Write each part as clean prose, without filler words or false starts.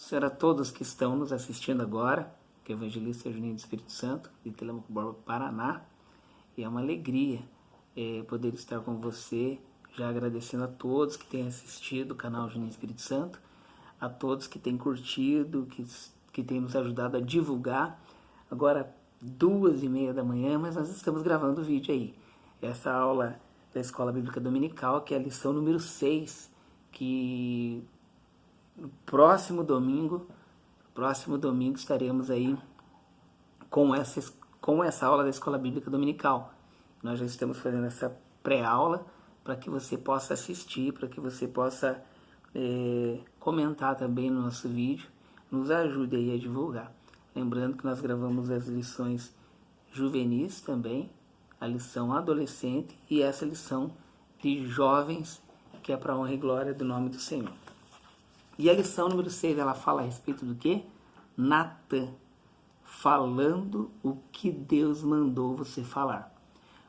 Senhor, a todos que estão nos assistindo agora, que é o evangelista Juninho do Espírito Santo, de Telemaco Borba, Paraná. E é uma alegria poder estar com você, já agradecendo a todos que têm assistido o canal Juninho do Espírito Santo, a todos que têm curtido, que têm nos ajudado a divulgar. Agora, 2h30 da manhã, mas nós estamos gravando o vídeo aí. Essa aula da Escola Bíblica Dominical, que é a lição número 6, que no próximo domingo estaremos aí com essa aula da Escola Bíblica Dominical. Nós já estamos fazendo essa pré-aula para que você possa assistir, para que você possa comentar também no nosso vídeo, nos ajude aí a divulgar. Lembrando que nós gravamos as lições juvenis também, a lição adolescente e essa lição de jovens, que é para a honra e glória do nome do Senhor. E a lição número 6, ela fala a respeito do quê? Natã, falando o que Deus mandou você falar.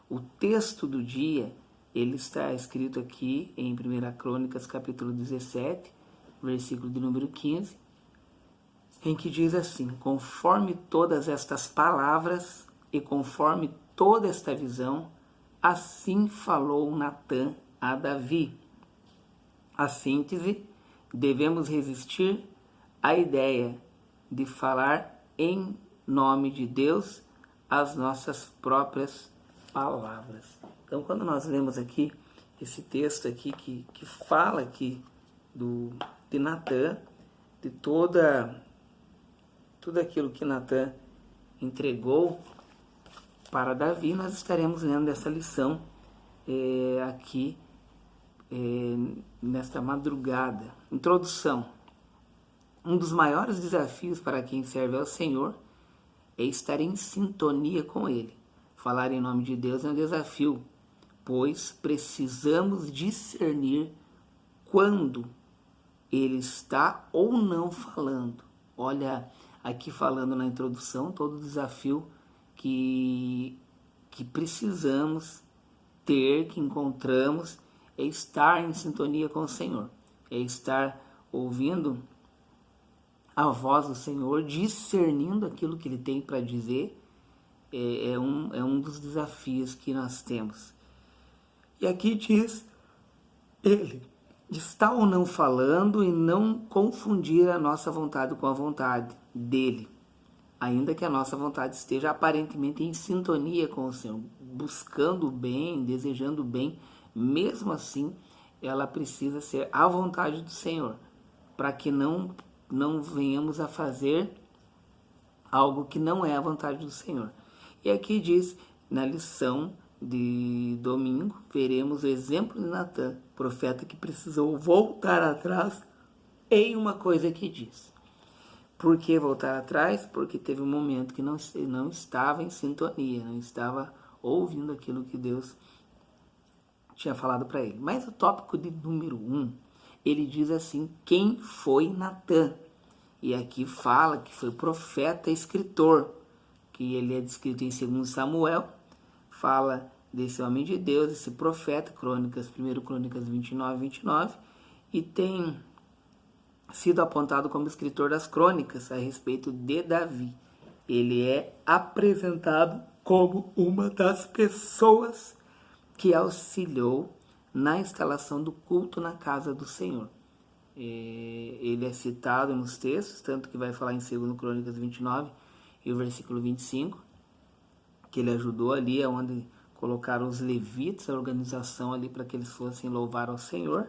O texto do dia, ele está escrito aqui em 1 Crônicas, capítulo 17, versículo de número 15, em que diz assim: conforme todas estas palavras e conforme toda esta visão, assim falou Natã a Davi. A síntese: devemos resistir à ideia de falar em nome de Deus as nossas próprias palavras. Então, quando nós lemos aqui esse texto aqui que fala aqui de Natã, de tudo aquilo que Natã entregou para Davi, nós estaremos lendo essa lição aqui nesta madrugada. Introdução. Um dos maiores desafios para quem serve ao Senhor é estar em sintonia com Ele. Falar em nome de Deus é um desafio, pois precisamos discernir quando Ele está ou não falando. Olha, aqui falando na introdução, todo o desafio que precisamos ter, que encontramos, é estar em sintonia com o Senhor, é estar ouvindo a voz do Senhor, discernindo aquilo que Ele tem para dizer, é um dos desafios que nós temos. E aqui diz, Ele está ou não falando e não confundir a nossa vontade com a vontade dEle, ainda que a nossa vontade esteja aparentemente em sintonia com o Senhor, buscando o bem, desejando o bem, mesmo assim, ela precisa ser a vontade do Senhor, para que não venhamos a fazer algo que não é a vontade do Senhor. E aqui diz, na lição de domingo, veremos o exemplo de Natã, profeta que precisou voltar atrás em uma coisa que diz. Por que voltar atrás? Porque teve um momento que não estava em sintonia, não estava ouvindo aquilo que Deus tinha falado para ele. Mas o tópico de número 1, ele diz assim: quem foi Natã? E aqui fala que foi profeta e escritor, que ele é descrito em 2 Samuel, fala desse homem de Deus, esse profeta, 1 Crônicas 29, e tem sido apontado como escritor das crônicas a respeito de Davi. Ele é apresentado como uma das pessoas que auxiliou na instalação do culto na casa do Senhor. Ele é citado nos textos, tanto que vai falar em 2 Crônicas 29 e o versículo 25, que ele ajudou ali onde colocaram os levitas, a organização ali para que eles fossem louvar ao Senhor.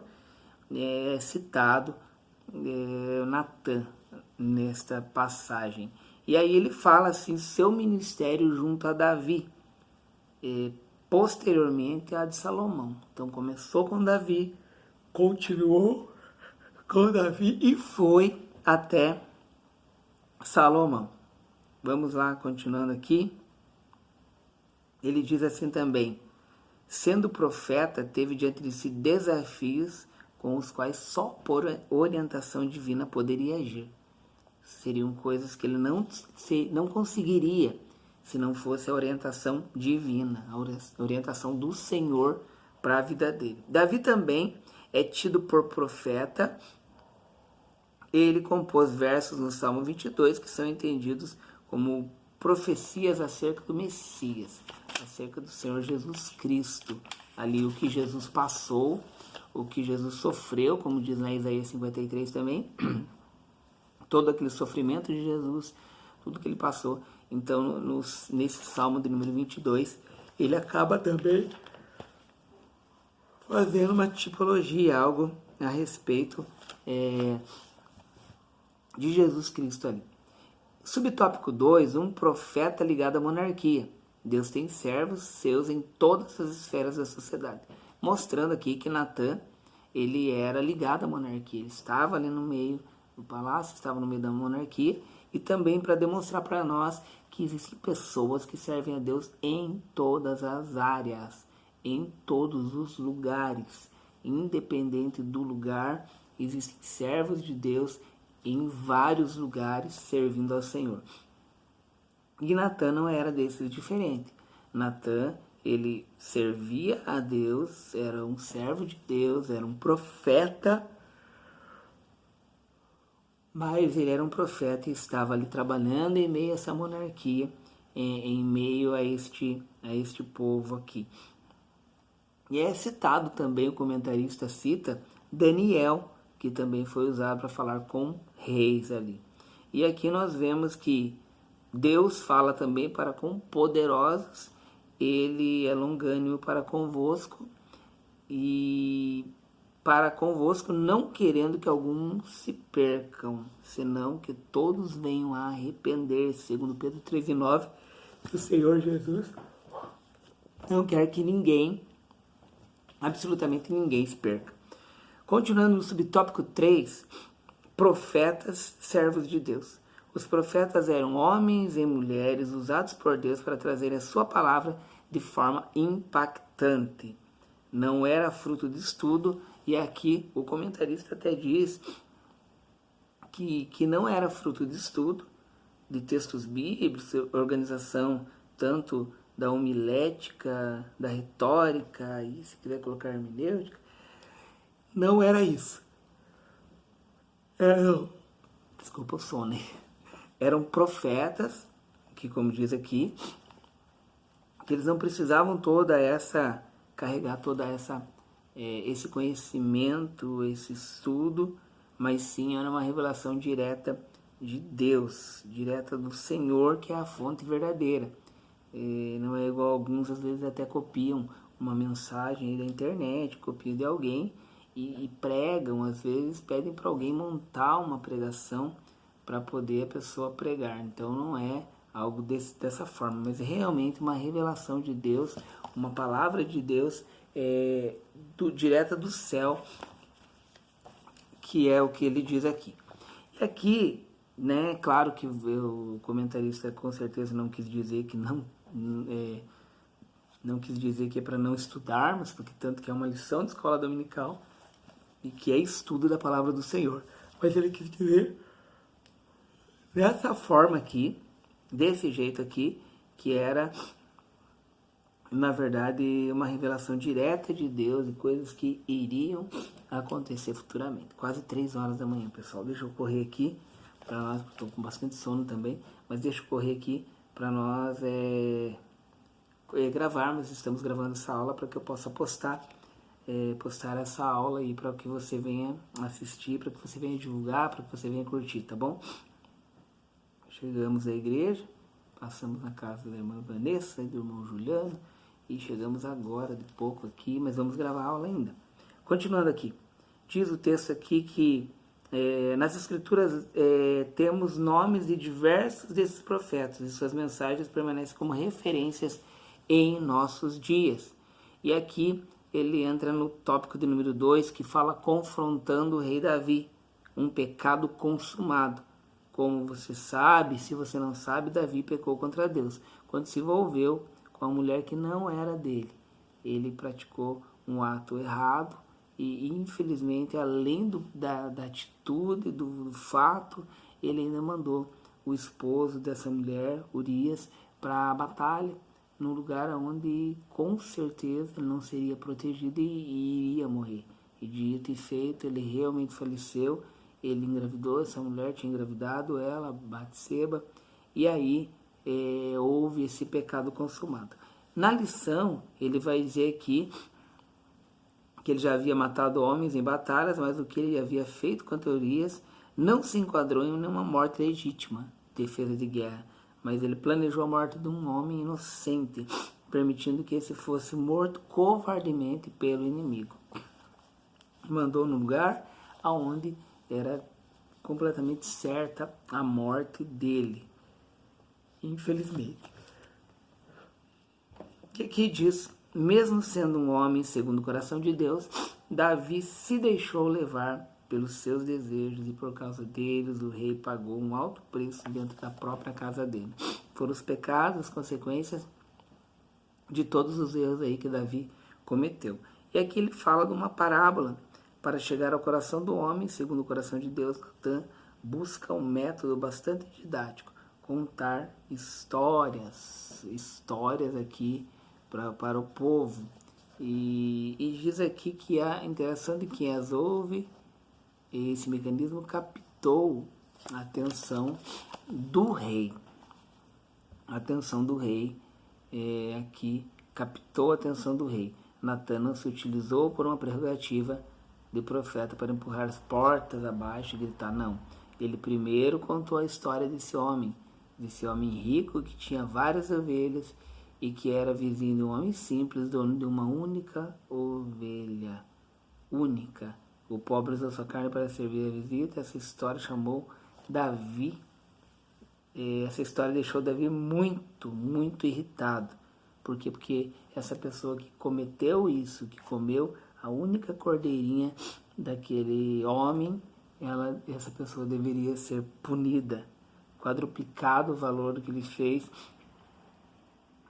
É citado Natã nesta passagem. E aí ele fala assim, seu ministério junto a Davi, posteriormente a de Salomão. Então começou com Davi, continuou com Davi e foi até Salomão. Vamos lá, continuando aqui. Ele diz assim também: sendo profeta, teve diante de si desafios com os quais só por orientação divina poderia agir. Seriam coisas que ele não conseguiria se não fosse a orientação divina, a orientação do Senhor para a vida dele. Davi também é tido por profeta ele compôs versos no Salmo 22 que são entendidos como profecias acerca do Messias, acerca do Senhor Jesus Cristo. Ali o que Jesus passou, o que Jesus sofreu, como diz na Isaías 53 também, todo aquele sofrimento de Jesus, tudo que ele passou. Então, nesse Salmo de número 22, ele acaba também fazendo uma tipologia, algo a respeito de Jesus Cristo ali. Subtópico 2, um profeta ligado à monarquia. Deus tem servos seus em todas as esferas da sociedade. Mostrando aqui que Natan, ele era ligado à monarquia. Ele estava ali no meio do palácio, estava no meio da monarquia. E também para demonstrar para nós que existem pessoas que servem a Deus em todas as áreas, em todos os lugares. Independente do lugar, existem servos de Deus em vários lugares servindo ao Senhor. E Natan não era desses diferente. Natan, ele servia a Deus, era um servo de Deus, era um profeta, mas ele era um profeta e estava ali trabalhando em meio a essa monarquia, em meio a este povo aqui. E é citado também, o comentarista cita Daniel, que também foi usado para falar com reis ali. E aqui nós vemos que Deus fala também para com poderosos, ele é longânimo para convosco, e para convosco, não querendo que alguns se percam, senão que todos venham a arrepender-se, segundo Pedro 3:9, que o Senhor Jesus não quer que ninguém, absolutamente ninguém, se perca. Continuando no subtópico 3, profetas, servos de Deus. Os profetas eram homens e mulheres usados por Deus para trazerem a sua palavra de forma impactante. Não era fruto de estudo, e aqui o comentarista até diz que não era fruto de estudo, de textos bíblicos, organização tanto da homilética, da retórica, e se quiser colocar hermenêutica, não era isso. Desculpa o sono. Eram profetas, que como diz aqui, que eles não precisavam carregar toda esse conhecimento, esse estudo, mas sim era uma revelação direta de Deus, direta do Senhor, que é a fonte verdadeira. Não é igual alguns às vezes até copiam uma mensagem da internet, copiam de alguém e pregam, às vezes pedem para alguém montar uma pregação para poder a pessoa pregar. Então não é algo dessa forma, mas é realmente uma revelação de Deus, uma palavra de Deus direta do céu, que é o que ele diz aqui. E aqui, né, claro que o comentarista com certeza não quis dizer que não quis dizer que é para não estudarmos, porque tanto que é uma lição de escola dominical e que é estudo da palavra do Senhor. Mas ele quis dizer dessa forma aqui, desse jeito aqui, que era, na verdade, uma revelação direta de Deus e coisas que iriam acontecer futuramente. Quase 3 horas da manhã, pessoal. Deixa eu correr aqui para nós, estou com bastante sono também, mas deixa eu correr aqui para nós gravarmos. Estamos gravando essa aula para que eu possa postar essa aula aí para que você venha assistir, para que você venha divulgar, para que você venha curtir, tá bom? Chegamos à igreja, passamos na casa da irmã Vanessa e do irmão Juliano e chegamos agora de pouco aqui, mas vamos gravar a aula ainda. Continuando aqui, diz o texto aqui que nas escrituras temos nomes de diversos desses profetas e suas mensagens permanecem como referências em nossos dias. E aqui ele entra no tópico de número 2, que fala confrontando o rei Davi, um pecado consumado. Como você sabe, se você não sabe, Davi pecou contra Deus, quando se envolveu com a mulher que não era dele. Ele praticou um ato errado e, infelizmente, além da atitude, do fato, ele ainda mandou o esposo dessa mulher, Urias, para a batalha, num lugar onde, com certeza, ele não seria protegido e iria morrer. E dito e feito, ele realmente faleceu, ele engravidou, essa mulher tinha engravidado ela, Batseba, e aí houve esse pecado consumado. Na lição, ele vai dizer que ele já havia matado homens em batalhas, mas o que ele havia feito contra Urias não se enquadrou em nenhuma morte legítima, defesa de guerra, mas ele planejou a morte de um homem inocente, permitindo que esse fosse morto covardemente pelo inimigo. Mandou no lugar aonde era completamente certa a morte dele, infelizmente. O que aqui diz? Mesmo sendo um homem segundo o coração de Deus, Davi se deixou levar pelos seus desejos e por causa deles o rei pagou um alto preço dentro da própria casa dele. Foram os pecados, as consequências de todos os erros aí que Davi cometeu. E aqui ele fala de uma parábola para chegar ao coração do homem, segundo o coração de Deus. Natan busca um método bastante didático, contar histórias aqui para o povo. E diz aqui que a interação de quem as ouve, esse mecanismo captou a atenção do rei. A atenção do rei aqui captou a atenção do rei. Natan não se utilizou por uma prerrogativa de profeta para empurrar as portas abaixo e gritar, não. Ele primeiro contou a história desse homem rico que tinha várias ovelhas e que era vizinho de um homem simples, dono de uma única ovelha. Única. O pobre usou sua carne para servir a visita. Essa história chamou Davi. Essa história deixou Davi muito, muito irritado. Por quê? Porque essa pessoa que cometeu isso, que comeu a única cordeirinha daquele homem, essa pessoa deveria ser punida, quadruplicado o valor do que ele fez,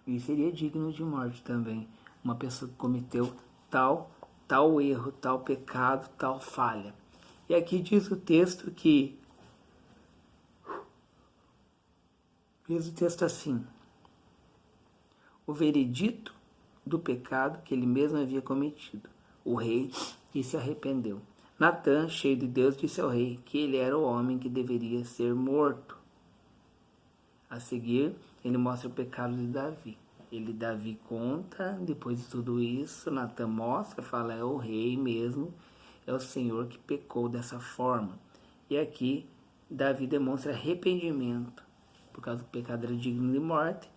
e seria digno de morte também. Uma pessoa que cometeu tal erro, tal pecado, tal falha. E aqui diz o texto que diz o texto assim: o veredito do pecado que ele mesmo havia cometido. O rei que se arrependeu. Natan, cheio de Deus, disse ao rei que ele era o homem que deveria ser morto. A seguir, ele mostra o pecado de Davi. Davi conta, depois de tudo isso, Natan mostra, fala, é o rei mesmo, é o Senhor que pecou dessa forma. E aqui, Davi demonstra arrependimento, por causa do pecado era digno de morte,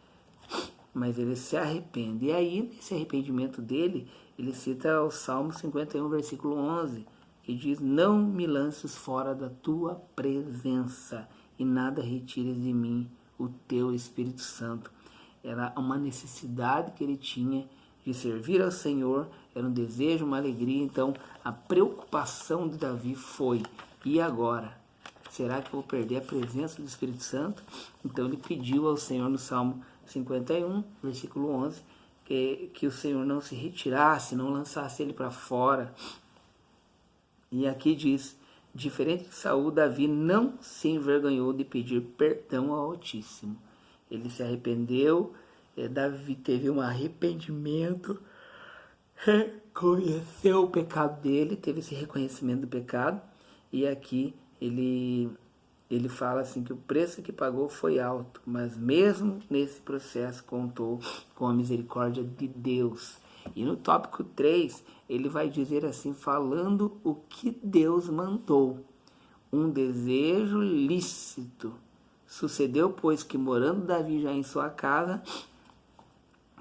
mas ele se arrepende. E aí, nesse arrependimento dele, ele cita o Salmo 51, versículo 11, que diz, não me lances fora da tua presença e nada retires de mim o teu Espírito Santo. Era uma necessidade que ele tinha de servir ao Senhor, era um desejo, uma alegria. Então, a preocupação de Davi foi, e agora? Será que eu vou perder a presença do Espírito Santo? Então, ele pediu ao Senhor no Salmo 51, versículo 11, que o Senhor não se retirasse, não lançasse ele para fora. E aqui diz, diferente de Saul, Davi não se envergonhou de pedir perdão ao Altíssimo. Ele se arrependeu, Davi teve um arrependimento, reconheceu o pecado dele, teve esse reconhecimento do pecado, e aqui ele fala assim que o preço que pagou foi alto, mas mesmo nesse processo contou com a misericórdia de Deus. E no tópico 3, ele vai dizer assim, falando o que Deus mandou, um desejo lícito. Sucedeu, pois, que morando Davi já em sua casa,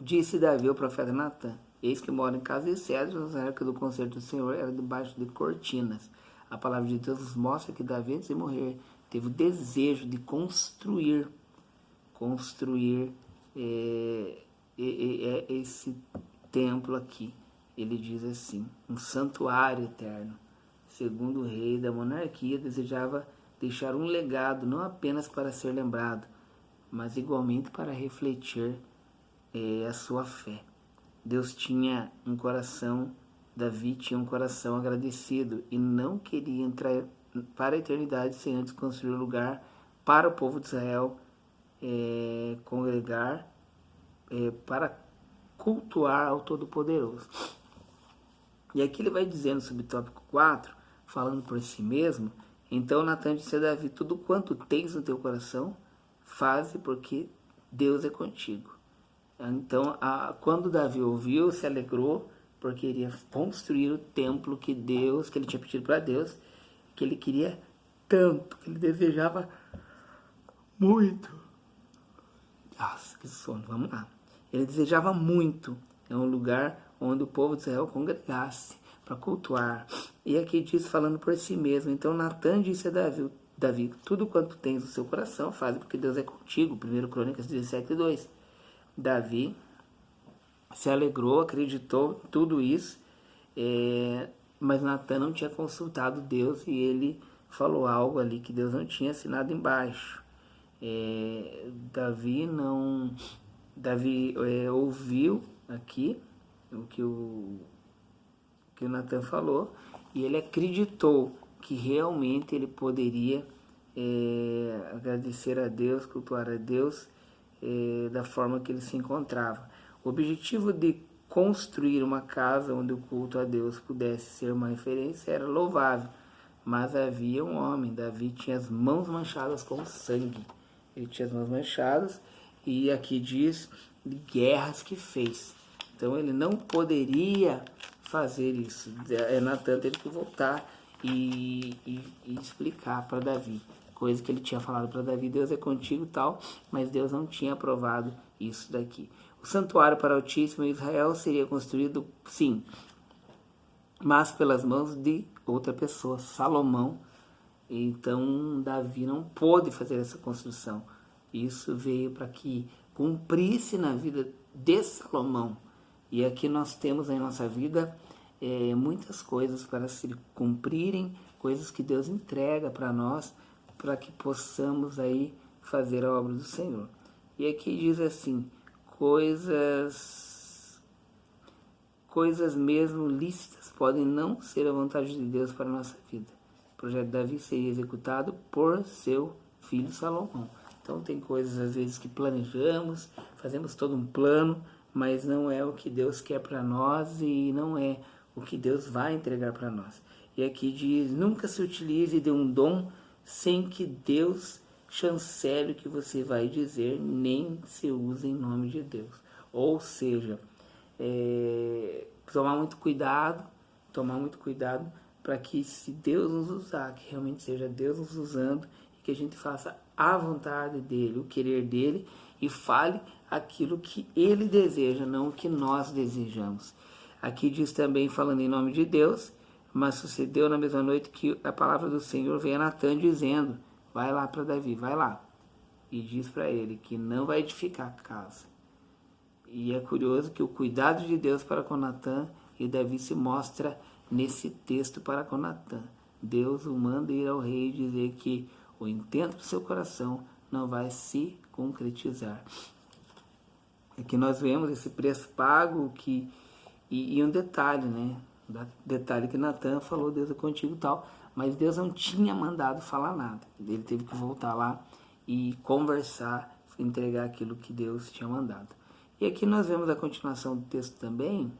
disse Davi ao profeta Natan, eis que moro em casa de cedros, na época do concerto do Senhor, era debaixo de cortinas. A palavra de Deus nos mostra que Davi, antes de morrer, teve o desejo de construir esse templo aqui. Ele diz assim, um santuário eterno. Segundo o rei da monarquia, desejava deixar um legado, não apenas para ser lembrado, mas igualmente para refletir a sua fé. Deus tinha um coração, Davi tinha um coração agradecido e não queria entrar para a eternidade sem antes construir um lugar para o povo de Israel congregar para cultuar ao Todo-Poderoso. E aqui ele vai dizendo sobre o tópico 4, falando por si mesmo, Então Natan disse a Davi: tudo quanto tens no teu coração, faze, porque Deus é contigo. Então, quando Davi ouviu, se alegrou, porque iria construir o templo que ele tinha pedido para Deus, que ele queria tanto, que ele desejava muito. Nossa, que sono, vamos lá. Ele desejava muito. É um lugar onde o povo de Israel congregasse para cultuar. E aqui diz, falando por si mesmo: então Natan disse a Davi, tudo quanto tens no seu coração, faz, porque Deus é contigo. 1 Crônicas 17:2. Davi se alegrou, acreditou em tudo isso, mas Natan não tinha consultado Deus e ele falou algo ali que Deus não tinha assinado embaixo. Davi ouviu aqui o que o Natan falou, e ele acreditou que realmente ele poderia agradecer a Deus, cultuar a Deus da forma que ele se encontrava. O objetivo de construir uma casa onde o culto a Deus pudesse ser uma referência era louvável, mas havia um homem. Davi tinha as mãos manchadas com sangue. Ele tinha as mãos manchadas, e aqui diz de guerras que fez. Então ele não poderia fazer isso. Natan teve que voltar e explicar para Davi, coisa que ele tinha falado para Davi: Deus é contigo e tal, mas Deus não tinha aprovado isso daqui. O santuário para o Altíssimo em Israel seria construído, sim, mas pelas mãos de outra pessoa, Salomão. Então Davi não pôde fazer essa construção. Isso veio para que cumprisse na vida de Salomão. E aqui nós temos em nossa vida muitas coisas para se cumprirem, coisas que Deus entrega para nós, para que possamos aí fazer a obra do Senhor. E aqui diz assim: coisas mesmo lícitas podem não ser a vontade de Deus para a nossa vida. O projeto de Davi seria executado por seu filho Salomão. Então tem coisas às vezes que planejamos, fazemos todo um plano, mas não é o que Deus quer para nós e não é o que Deus vai entregar para nós. E aqui diz: nunca se utilize de um dom sem que Deus chancele o que você vai dizer, nem se use em nome de Deus. Ou seja, tomar muito cuidado para que, se Deus nos usar, que realmente seja Deus nos usando, e que a gente faça a vontade dele, o querer dele, e fale aquilo que ele deseja, não o que nós desejamos. Aqui diz também, falando em nome de Deus: mas sucedeu na mesma noite que a palavra do Senhor veio a Natan, dizendo: vai lá para Davi, vai lá, e diz para ele que não vai edificar a casa. E é curioso que o cuidado de Deus para com Natan e Davi se mostra nesse texto para com Natan. Deus o manda ir ao rei e dizer que o intento do seu coração não vai se concretizar. Aqui nós vemos esse preço pago e um detalhe, né? Detalhe que Natan falou: Deus é contigo e tal, mas Deus não tinha mandado falar nada. Ele teve que voltar lá e conversar, entregar aquilo que Deus tinha mandado. E aqui nós vemos a continuação do texto também.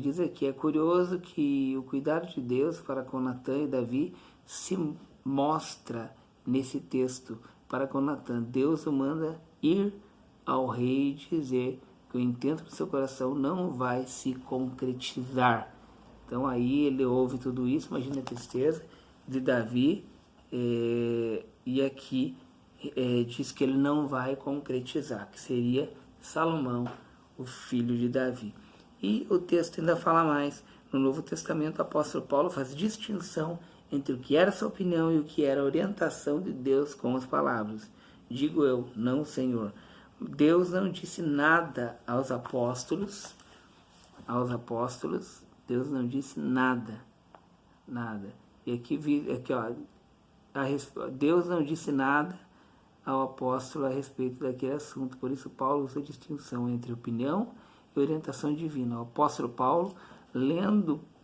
Diz aqui: é curioso que o cuidado de Deus para com Natan e Davi se mostra nesse texto para com Natan. Deus o manda ir ao rei e dizer que o intento do seu coração não vai se concretizar. Então aí ele ouve tudo isso, imagina a tristeza de Davi, e aqui diz que ele não vai concretizar, que seria Salomão, o filho de Davi. E o texto ainda fala mais. No Novo Testamento, o apóstolo Paulo faz distinção entre o que era sua opinião e o que era a orientação de Deus com as palavras: digo eu, não o Senhor. Deus não disse nada aos apóstolos. Deus não disse nada. E aqui ó, Deus não disse nada ao apóstolo a respeito daquele assunto. Por isso Paulo usa a distinção entre opinião e orientação divina. O apóstolo Paulo,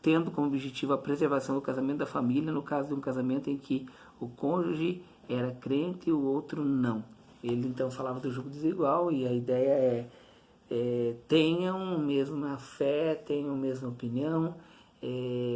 tendo como objetivo a preservação do casamento da família, no caso de um casamento em que o cônjuge era crente e o outro não. Ele então falava do jugo desigual, e a ideia tenham a mesma fé, tenham a mesma opinião,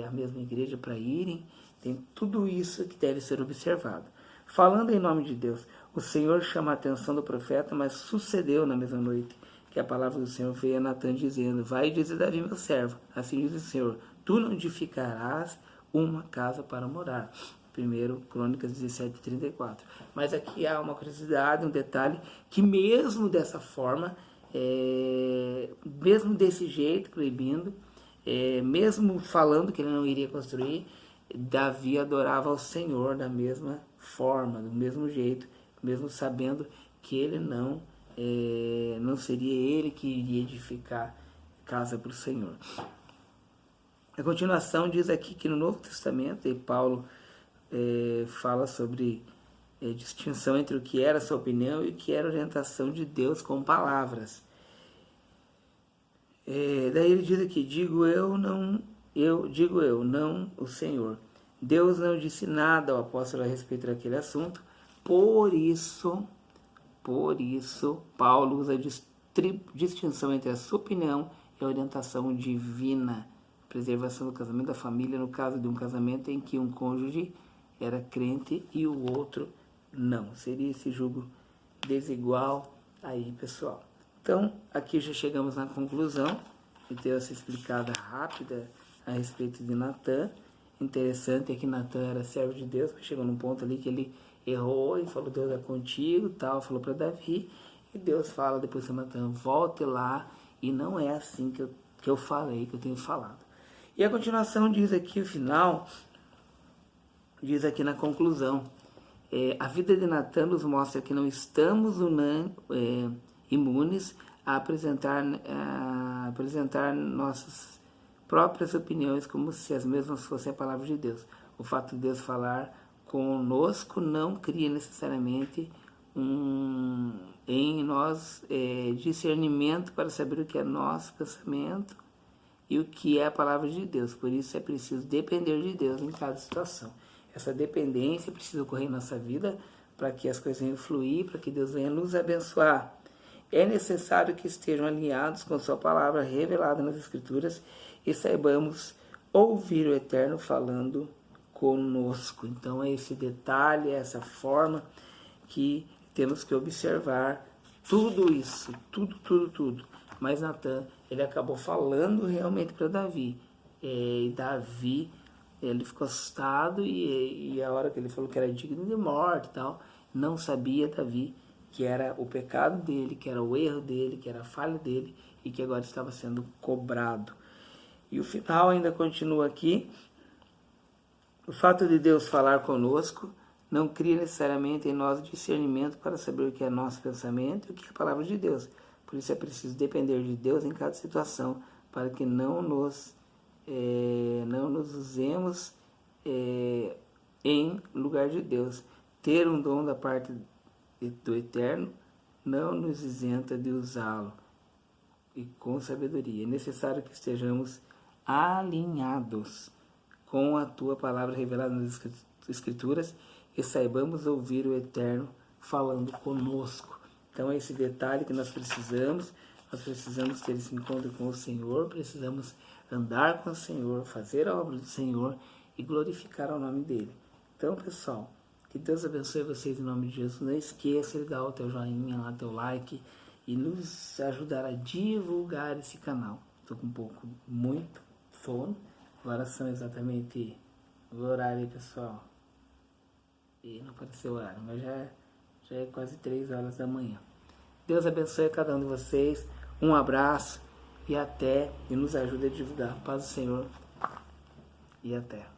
a mesma igreja para irem, Tem tudo isso que deve ser observado. Falando em nome de Deus, o Senhor chama a atenção do profeta, mas sucedeu na mesma noite que a palavra do Senhor veio a Natã dizendo: vai dizer Davi, meu servo, assim diz o Senhor, tu não edificarás uma casa para morar. 1 Crônicas 17:34. Mas aqui há uma curiosidade, um detalhe, que mesmo dessa forma, mesmo desse jeito, proibindo, mesmo falando que ele não iria construir, Davi adorava ao Senhor da mesma forma, do mesmo jeito, mesmo sabendo que ele não seria ele que iria edificar casa para o Senhor. A continuação diz aqui que no Novo Testamento, e Paulo fala sobre distinção entre o que era sua opinião e o que era orientação de Deus com palavras. Daí ele diz aqui: digo eu, não o Senhor. Deus não disse nada ao apóstolo a respeito daquele assunto, por isso Paulo usa distinção entre a sua opinião e a orientação divina, preservação do casamento da família, no caso de um casamento em que um cônjuge era crente e o outro não. Seria esse julgo desigual aí, pessoal. Então, aqui já chegamos na conclusão de ter essa explicada rápida a respeito de Natã. Interessante é que Natã era servo de Deus, mas chegou num ponto ali que ele errou e falou: Deus é contigo, tal, falou para Davi, e Deus fala depois para Natã: volte lá, e não é assim que eu falei, que eu tenho falado. E a continuação diz aqui, o final, diz aqui na conclusão: a vida de Natã nos mostra que não estamos imunes a apresentar nossas próprias opiniões como se as mesmas fossem a palavra de Deus. O fato de Deus falar conosco não cria necessariamente em nós discernimento para saber o que é nosso pensamento e o que é a palavra de Deus. Por isso é preciso depender de Deus em cada situação. Essa dependência precisa ocorrer em nossa vida para que as coisas venham fluir, para que Deus venha nos abençoar. É necessário que estejam alinhados com sua palavra revelada nas Escrituras e saibamos ouvir o Eterno falando conosco. Então é esse detalhe, é essa forma que temos que observar tudo isso, tudo. Mas Natã, ele acabou falando realmente para Davi. E Davi, ele ficou assustado e a hora que ele falou que era digno de morte e tal, não sabia Davi que era o pecado dele, que era o erro dele, que era a falha dele e que agora estava sendo cobrado. E o final ainda continua aqui: o fato de Deus falar conosco não cria necessariamente em nós discernimento para saber o que é nosso pensamento e o que é a palavra de Deus. Por isso é preciso depender de Deus em cada situação, para que não nos usemos em lugar de Deus. Ter um dom da parte do Eterno não nos isenta de usá-lo e com sabedoria. É necessário que estejamos alinhados com a tua palavra revelada nas Escrituras e saibamos ouvir o Eterno falando conosco. Então é esse detalhe que nós precisamos ter esse encontro com o Senhor, precisamos andar com o Senhor, fazer a obra do Senhor e glorificar o nome dele. Então, pessoal, que Deus abençoe vocês em nome de Jesus. Não esqueça de dar o teu joinha lá, teu like e nos ajudar a divulgar esse canal. Estou com muito sono. Agora são exatamente o horário aí, pessoal. E não apareceu o horário, mas já é quase 3 horas da manhã. Deus abençoe a cada um de vocês. Um abraço e nos ajude a divulgar. Paz do Senhor e até.